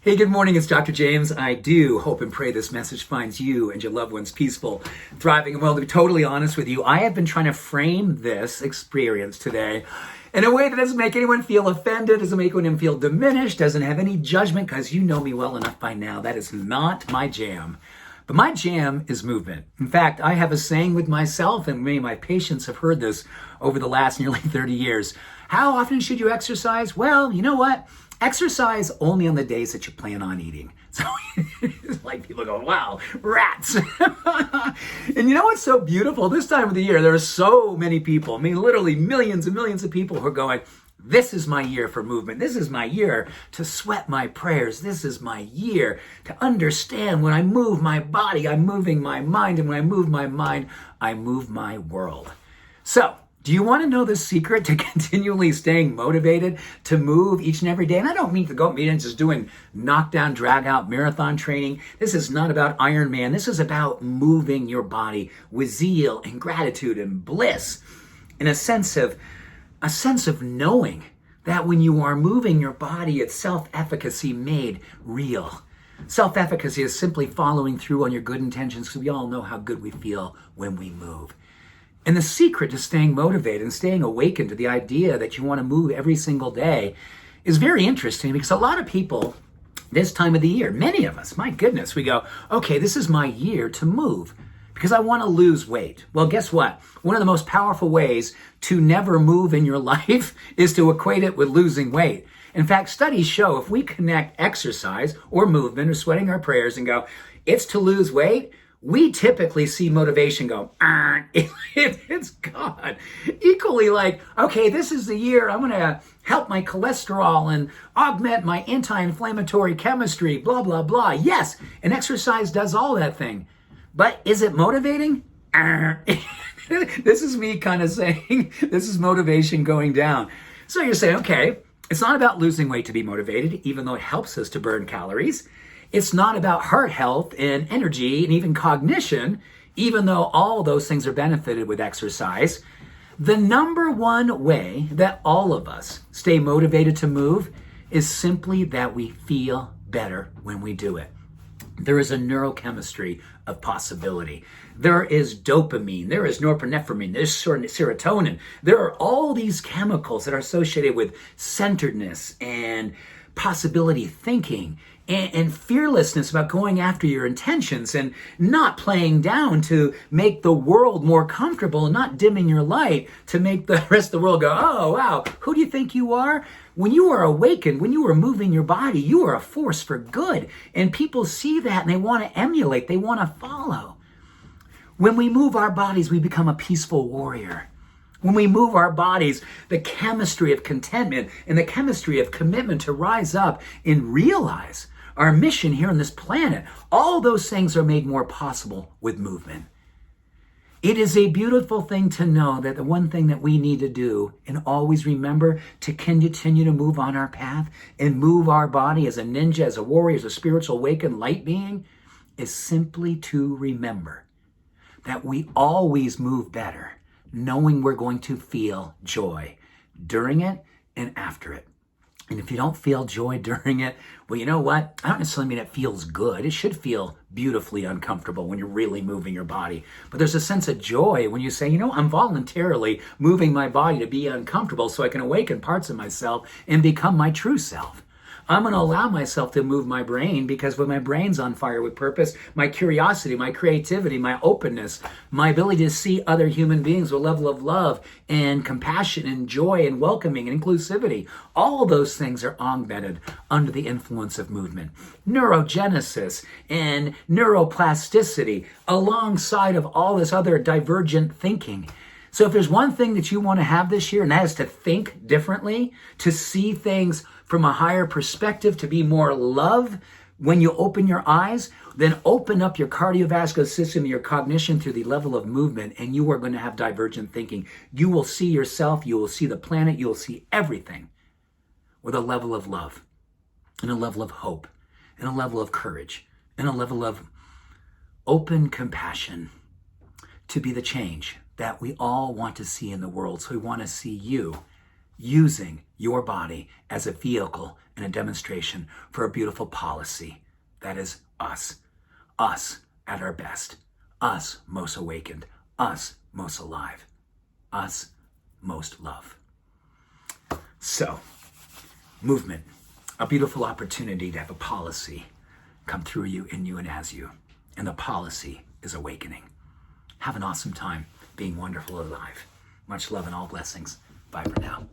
Hey, good morning. It's Dr. James. I do hope and pray this message finds you and your loved ones peaceful, thriving, and well. To be totally honest with you, I have been trying to frame this experience today in a way that doesn't make anyone feel offended, doesn't make anyone feel diminished, doesn't have any judgment, because you know me well enough by now. That is not my jam. But my jam is movement. In fact, I have a saying with myself, and many of my patients have heard this over the last nearly 30 years. How often should you exercise? Well, you know what? Exercise only on the days that you plan on eating. So it's like people go, wow, rats. And you know what's so beautiful? This time of the year, there are so many people, I mean, literally millions and millions of people who are going, this is my year for movement. This is my year to sweat my prayers. This is my year to understand when I move my body, I'm moving my mind. And when I move my mind, I move my world. So, do you want to know the secret to continually staying motivated to move each and every day? And I don't mean to go meetings just doing knockdown, drag out marathon training. This is not about Ironman. This is about moving your body with zeal and gratitude and bliss, in a sense of knowing that when you are moving your body, it's self-efficacy made real. Self-efficacy is simply following through on your good intentions, because we all know how good we feel when we move. And the secret to staying motivated and staying awakened to the idea that you want to move every single day is very interesting, because a lot of people this time of the year, many of us, my goodness, we go, okay, this is my year to move because I want to lose weight. Well, guess what? One of the most powerful ways to never move in your life is to equate it with losing weight. In fact, studies show if we connect exercise or movement or sweating our prayers and go, it's to lose weight, we typically see motivation go, it's gone. Equally like, okay, this is the year I'm going to help my cholesterol and augment my anti-inflammatory chemistry, blah, blah, blah. Yes, and exercise does all that thing. But is it motivating? This is me kind of saying, this is motivation going down. So you're saying, okay, it's not about losing weight to be motivated, even though it helps us to burn calories. It's not about heart health and energy and even cognition, even though all those things are benefited with exercise. The number one way that all of us stay motivated to move is simply that we feel better when we do it. There is a neurochemistry of possibility. There is dopamine, there is norepinephrine, there's serotonin. There are all these chemicals that are associated with centeredness and possibility thinking and fearlessness about going after your intentions and not playing down to make the world more comfortable and not dimming your light to make the rest of the world go, oh, wow, who do you think you are? When you are awakened, when you are moving your body, you are a force for good. And people see that and they want to emulate, they want to follow. When we move our bodies, we become a peaceful warrior. When we move our bodies, the chemistry of contentment and the chemistry of commitment to rise up and realize our mission here on this planet, all those things are made more possible with movement. It is a beautiful thing to know that the one thing that we need to do and always remember to continue to move on our path and move our body as a ninja, as a warrior, as a spiritual awakened light being is simply to remember that we always move better knowing we're going to feel joy during it and after it. And if you don't feel joy during it, well, you know what? I don't necessarily mean it feels good. It should feel beautifully uncomfortable when you're really moving your body. But there's a sense of joy when you say, you know, I'm voluntarily moving my body to be uncomfortable so I can awaken parts of myself and become my true self. I'm going to allow myself to move my brain, because when my brain's on fire with purpose, my curiosity, my creativity, my openness, my ability to see other human beings with a level of love and compassion and joy and welcoming and inclusivity, all those things are augmented under the influence of movement. Neurogenesis and neuroplasticity alongside of all this other divergent thinking. So if there's one thing that you want to have this year, and that is to think differently, to see things from a higher perspective, to be more love when you open your eyes, then open up your cardiovascular system, your cognition through the level of movement, and you are going to have divergent thinking. You will see yourself, you will see the planet, you will see everything with a level of love and a level of hope and a level of courage and a level of open compassion to be the change that we all want to see in the world. So we want to see you using your body as a vehicle and a demonstration for a beautiful policy. That is us. Us at our best. Us most awakened. Us most alive. Us most love. So, movement. A beautiful opportunity to have a policy come through you, in you, and as you. And the policy is awakening. Have an awesome time being wonderful alive. Much love and all blessings. Bye for now.